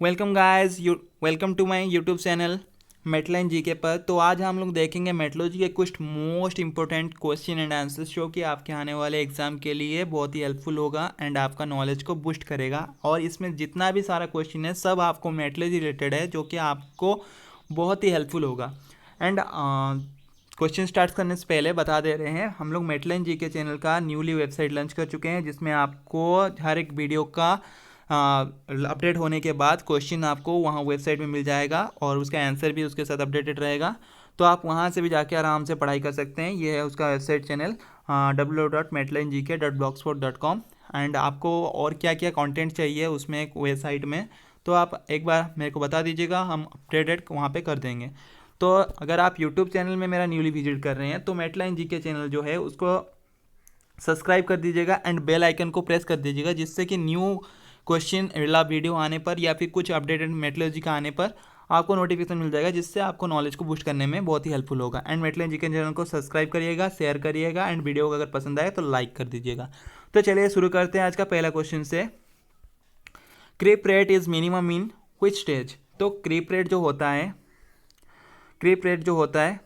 Welcome guys welcome to my YouTube channel Metline GK पर। तो आज हम लोग देखेंगे मेट्रोलॉजी के कुछ most important question and answers जो कि आपके आने वाले एग्जाम के लिए बहुत ही हेल्पफुल होगा एंड आपका नॉलेज को बूस्ट करेगा। और इसमें जितना भी सारा क्वेश्चन है सब आपको मेट्रोलॉजी रिलेटेड है जो कि आपको बहुत ही हेल्पफुल होगा। एंड क्वेश्चन स्टार्ट करने से पहले बता दे रहे हैं, हम लोग मेटलाइन जीके चैनल का न्यूली वेबसाइट लॉन्च कर चुके हैं जिसमें आपको हर एक वीडियो का अपडेट होने के बाद क्वेश्चन आपको वहाँ वेबसाइट में मिल जाएगा और उसका आंसर भी उसके साथ अपडेटेड रहेगा। तो आप वहाँ से भी जाके आराम से पढ़ाई कर सकते हैं। ये है उसका वेबसाइट चैनल www.metlinegk.blogspot.com। एंड आपको और क्या क्या कंटेंट चाहिए उसमें एक वेबसाइट में, तो आप एक बार मेरे को बता दीजिएगा, हम अपडेटेड वहाँ पे कर देंगे। तो अगर आप यूट्यूब चैनल में मेरा न्यूली विजिट कर रहे हैं तो मेटलाइन जीके चैनल जो है उसको सब्सक्राइब कर दीजिएगा एंड बेल आइकन को प्रेस कर दीजिएगा, जिससे कि न्यू क्वेश्चन वाला वीडियो आने पर या फिर कुछ अपडेटेड मेटलर्जी का आने पर आपको नोटिफिकेशन मिल जाएगा, जिससे आपको नॉलेज को बूस्ट करने में बहुत ही हेल्पफुल होगा। एंड मेटलर्जी जीके चैनल को सब्सक्राइब करिएगा, शेयर करिएगा एंड वीडियो को अगर पसंद आए तो लाइक कर दीजिएगा। तो चलिए शुरू करते हैं आज का पहला क्वेश्चन से। Creep rate is minimum in which stage. तो क्रीप रेट जो होता है,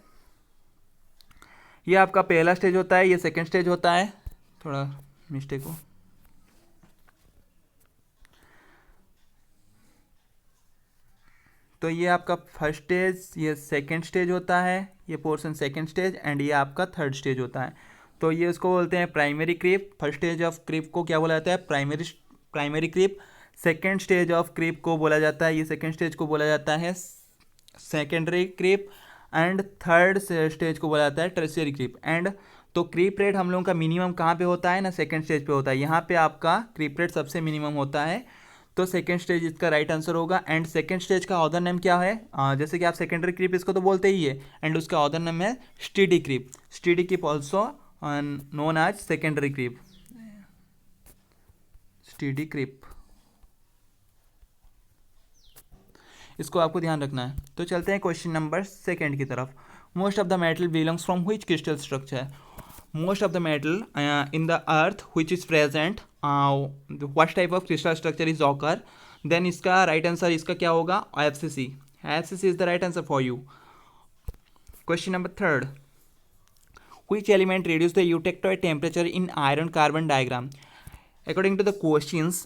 ये आपका पहला स्टेज होता है, ये सेकंड स्टेज होता है, थोड़ा मिस्टेक हो, तो ये आपका फर्स्ट स्टेज, ये सेकंड स्टेज होता है, ये पोर्शन सेकंड स्टेज एंड ये आपका थर्ड स्टेज होता है। तो ये उसको बोलते हैं primary creep. First stage of creep को क्या बोला जाता है? Primary creep. Second stage of creep को बोला जाता है, ये सेकंड स्टेज को बोला जाता है secondary creep and third stage को बोला जाता है टर्शियरी क्रीप। एंड तो क्रीप रेट हम लोगों का मिनिमम कहाँ पे होता है ना, सेकंड स्टेज पे होता है। यहाँ पे आपका क्रीप रेट सबसे मिनिमम होता है, तो सेकंड स्टेज इसका राइट आंसर होगा। एंड सेकंड स्टेज का अदर नेम क्या है? जैसे कि आप सेकेंडरी क्रीप इसको तो बोलते ही है, एंड उसका अदर नेम है steady creep. Steady creep also known as secondary creep, steady creep, इसको आपको ध्यान रखना है। तो चलते हैं क्वेश्चन नंबर सेकेंड की तरफ। Most of the metal belongs from which crystal structure. Most of the metal in the earth which is present, what type of crystal structure is occur. Then इसका राइट आंसर इसका क्या होगा? FCC. FCC is the right answer for you. Question number third, which element reduce the eutectoid temperature in iron carbon diagram. According to the questions,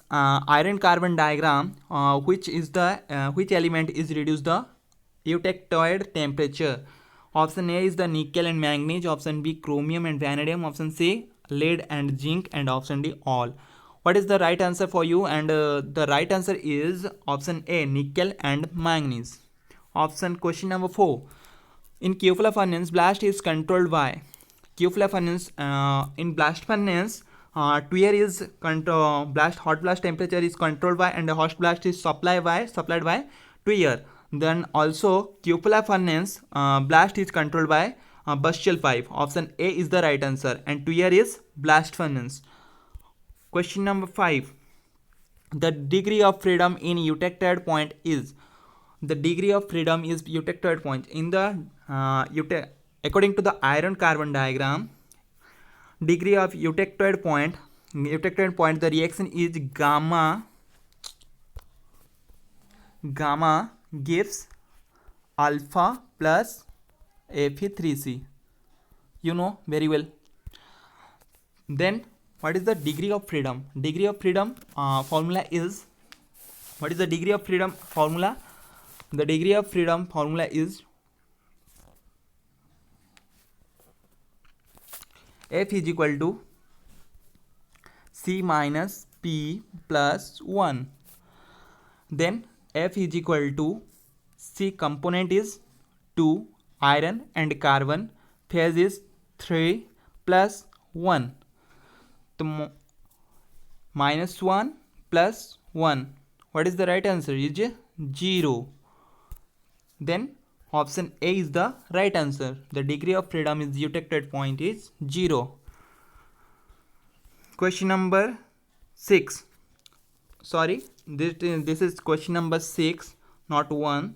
iron carbon diagram, which element is reduce the eutectoid temperature? Option A is the nickel and manganese, option B chromium and vanadium, option C lead and zinc, and option D all. What is the right answer for you? And the right answer is option A, nickel and manganese. Question number 4. In Cupola furnace, blast is controlled by. Cupola furnace, in blast furnace, TWER is hot blast temperature is controlled by, and the hot blast is supplied by TWER. Then also Cupola furnace, blast is controlled by Bushell pipe. Option A is the right answer, and TWER is blast furnace. Question number 5. The degree of freedom in eutectoid point is. The degree of freedom is eutectoid point in the according to the iron carbon diagram, degree of eutectoid point, the reaction is gamma gives alpha plus Fe3C. You know very well. Then what is the degree of freedom? Degree of freedom formula is, what is the degree of freedom formula? The degree of freedom formula is F is equal to C minus P plus 1. Then F is equal to C, component is 2, iron and carbon, phase is 3 plus 1. So minus 1 plus 1. What is the right answer? Is 0. Then option A is the right answer. The degree of freedom is eutectoid point is 0. Question number 6. Sorry, this is question number 6, not 1.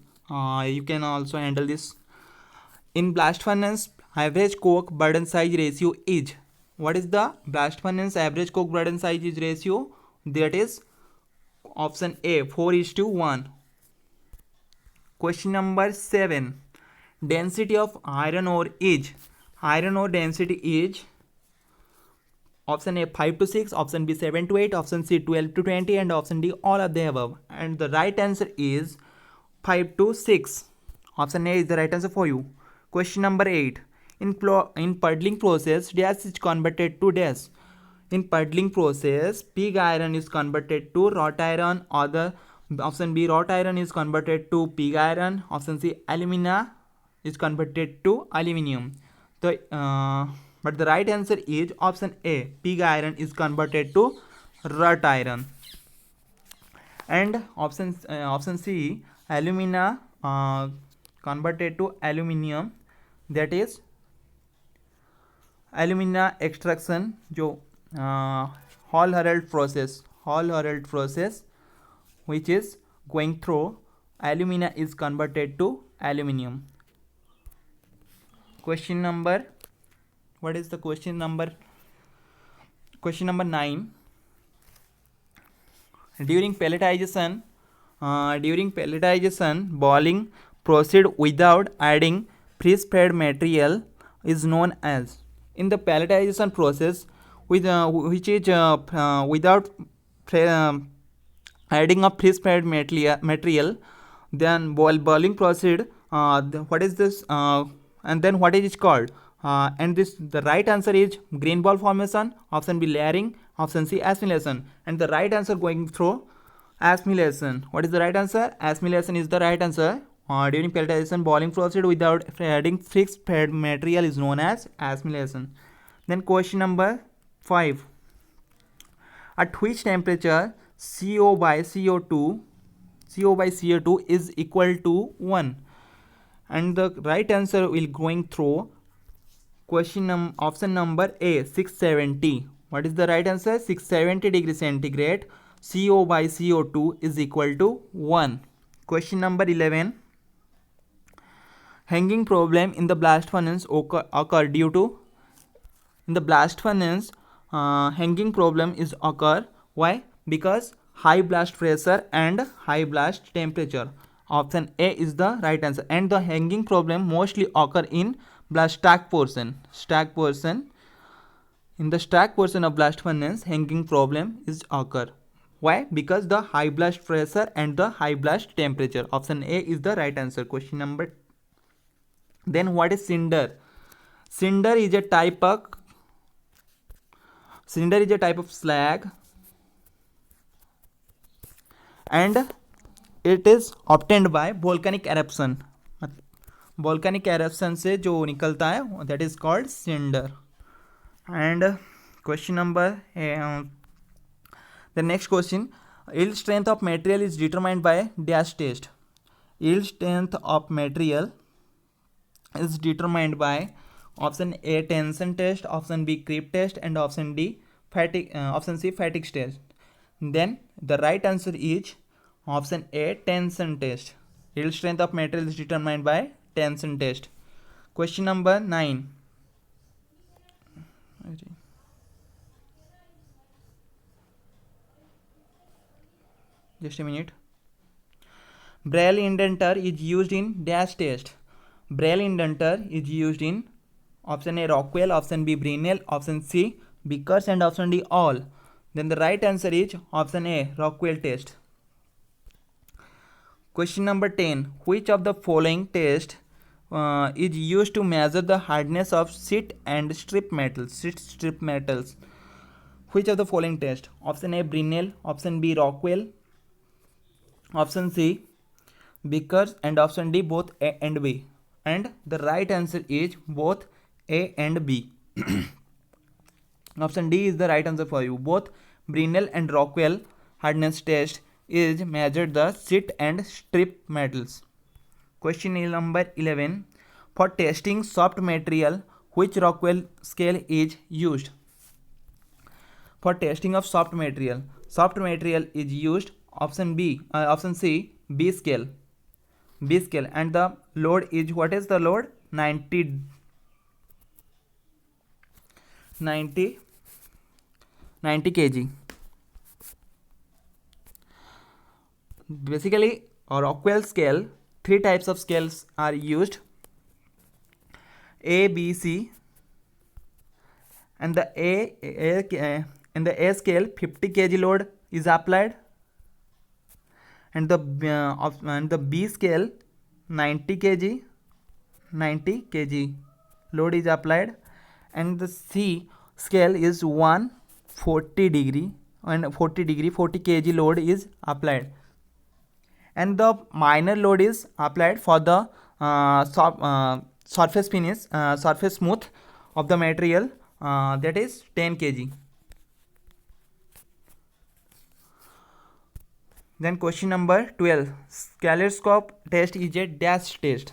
You can also handle this. In blast furnace, average coke burden size ratio is. What is the blast furnace average coke burden size is ratio? That is option A, 4:1. Question number 7. Density of iron ore is. Iron ore density is option A 5 to 6, option B 7 to 8, option C 12 to 20, and option D all of the above. And the right answer is 5 to 6. Option A is the right answer for you. Question number 8. In puddling process, dash is converted to dash. In puddling process, pig iron is converted to wrought iron, or the option B wrought iron is converted to pig iron, option C alumina is converted to aluminium. But the right answer is option A, pig iron is converted to wrought iron. And option C, alumina converted to aluminium, that is alumina extraction जो Hall Herold process which is going through, alumina is converted to aluminium. Question number, what is the question number? Question number 9. During pelletization, boiling proceed without adding freeze-fed material is known as. In the pelletization process, which is without adding a freeze-fed material, then boiling proceed. What is this? And then what is it called? And this, the right answer is green ball formation, option B layering, option C assimilation, and the right answer going through assimilation. What is the right answer? Assimilation is the right answer. During pelletization, boiling process without adding fixed-fed material is known as assimilation. Then question number 5. At which temperature CO by CO2 is equal to 1? And the right answer will going through option number A 670. What is the right answer? 670 degrees centigrade, CO by CO2 is equal to 1. Question number 11. Hanging problem in the blast furnace occur due to. In the blast furnace, hanging problem is occur. Why? Because high blast pressure and high blast temperature. Option A is the right answer. And the hanging problem mostly occur in blast stack portion. In the stack portion of blast furnace, hanging problem is occur. Why? Because the high blast pressure and the high blast temperature. Option A is the right answer. Question number. Then what is cinder? Cinder is a type of slag, and it is obtained by volcanic eruption. Volcanic eruption से जो निकलता है, that is called cinder. And question number, the next question, yield strength of material is determined by dash test. Yield strength of material is determined by option A tension test, option B creep test, and option C fatigue test. Then the right answer is option A tension test. Yield strength of material is determined by tension test. Question number 9. Just a minute. Braille indenter is used in dash test. Braille indenter is used in option A Rockwell, option B Brinell, option C Vickers, and option D all. Then the right answer is option A Rockwell test. Question number 10. Which of the following test is used to measure the hardness of sheet and strip metals? Which of the following test? Option A Brinell, option B Rockwell, option C Vickers, and option D both A and B. And the right answer is both A and B. Option D is the right answer for you. Both Brinell and Rockwell hardness test is measured the sheet and strip metals. Question number 11. For testing soft material, which Rockwell scale is used? For testing of soft material is used option C B scale. And the load is, what is the load? 90 kg. Basically, a Rockwell scale Three types of scales are used: A, B, C, and the in the A scale 50 kg load is applied, and the B scale 90 kg load is applied, and the C scale is 140 degree and 40 kg load is applied, and the minor load is applied for the surface smooth of the material, that is 10 kg. Then question number 12, scaloscope test is a dash test.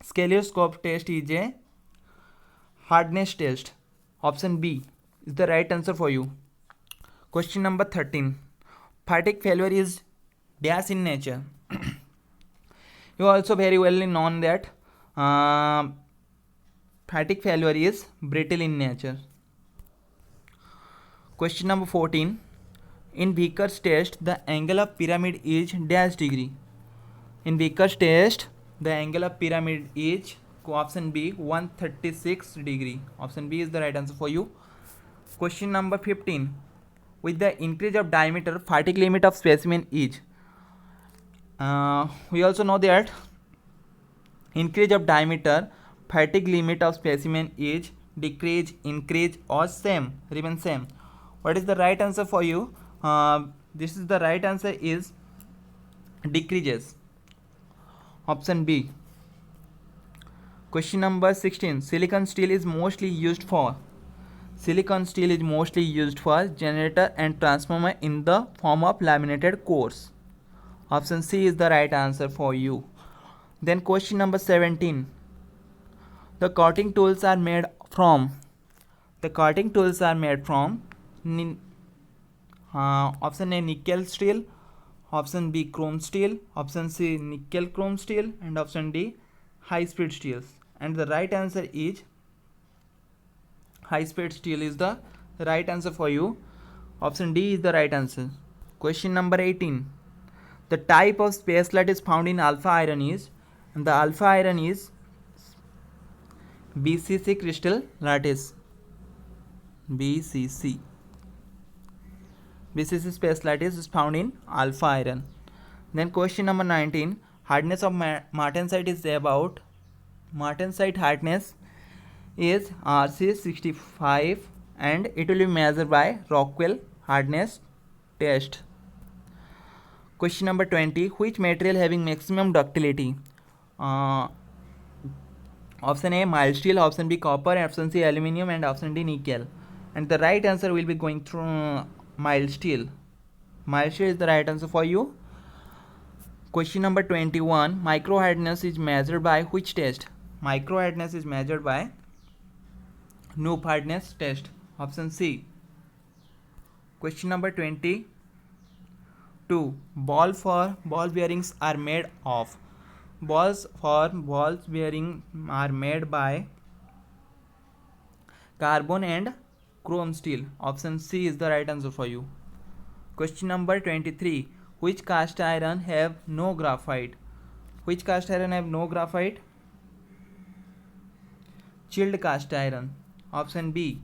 Scaloscope test is a hardness test. Option B is the right answer for you. Question number 13, fatigue failure is dash in nature. You also very well known that fatigue failure is brittle in nature. Question number 14, in Vickers test the angle of pyramid is dash degree. In Vickers test the angle of pyramid is, option B, 136 degree. Option B is the right answer for you. Question number 15, with the increase of diameter fatigue limit of specimen is. We also know that increase of diameter fatigue limit of specimen is decrease, increase, or same, remain same. What is the right answer for you? This is the right answer is decreases. Option B. Question number 16, silicon steel is mostly used for. Silicon steel is mostly used for generator and transformer in the form of laminated cores. Option C is the right answer for you. Then question number 17, the cutting tools are made from. The cutting tools are made from option A, nickel steel, option B, chrome steel, option C, nickel chrome steel, and option D, high speed steels. And the right answer is high speed steel is the right answer for you. Option D is the right answer. Question number 18, the type of spacelight is found in alpha iron is, and the alpha iron is BCC crystal lattice. BCC space lattice is found in alpha iron. Then question number 19, hardness of martensite is about. Martensite hardness is RC65 and it will be measured by Rockwell hardness test. Question number 20, which material having maximum ductility? Option A, mild steel, option B, copper, option C, aluminium, and option D, nickel. And the right answer will be going through mild steel. Mild steel is the right answer for you. Question number 21, micro hardness is measured by which test? Micro hardness is measured by Knoop hardness test. Option C. Question number 22, ball bearings are made of. Balls bearing are made by carbon and chrome steel. Option C is the right answer for you. Question number 23, which cast iron have no graphite? Which cast iron have no graphite? Chilled cast iron. Option B,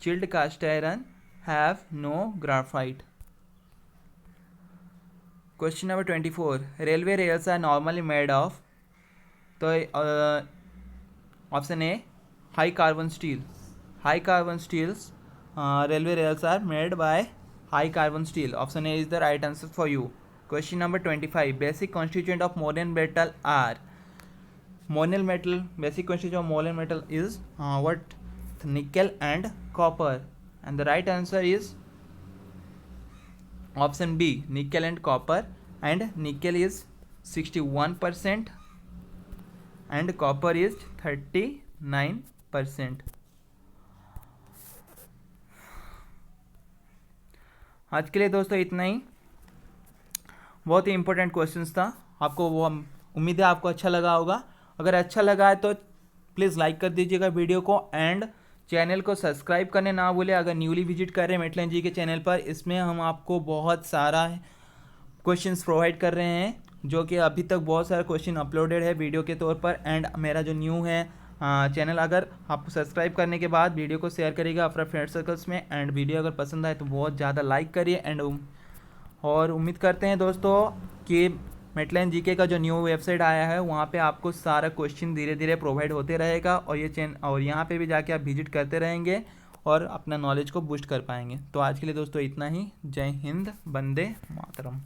chilled cast iron have no graphite. Question number 24, railway rails are normally made of. So option A, high carbon steel. High carbon steels, railway rails are made by high carbon steel. Option A is the right answer for you. Question number 25, basic constituent of molten metal are. Molten metal, basic constituent of molten metal is what? Nickel and copper. And the right answer is option B, nickel and copper. And nickel is 61% and copper is 39%. आज के लिए दोस्तों इतना ही. बहुत ही important questions था. आपको वो उम्मीद है आपको अच्छा लगा होगा. अगर अच्छा लगा है तो प्लीज़ लाइक कर दीजिएगा वीडियो को एंड चैनल को सब्सक्राइब करने ना भूलें. अगर न्यूली विजिट कर रहे हैं मेटलन जी के चैनल पर, इसमें हम आपको बहुत सारा क्वेश्चंस प्रोवाइड कर रहे हैं जो कि अभी तक बहुत सारे क्वेश्चन अपलोडेड है वीडियो के तौर पर। एंड मेरा जो न्यू है चैनल, अगर आप सब्सक्राइब करने के बाद वीडियो को शेयर करिएगा अपने फ्रेंड सर्कल्स में। एंड वीडियो अगर पसंद आए तो बहुत ज़्यादा लाइक करिए। एंड और उम्मीद करते हैं दोस्तों कि मेटलाइन जीके का जो न्यू वेबसाइट आया है वहाँ पे आपको सारा क्वेश्चन धीरे धीरे प्रोवाइड होते रहेगा, और यहाँ पे भी जाके आप विजिट करते रहेंगे और अपना नॉलेज को बूस्ट कर पाएंगे। तो आज के लिए दोस्तों इतना ही। जय हिंद, वंदे मातरम।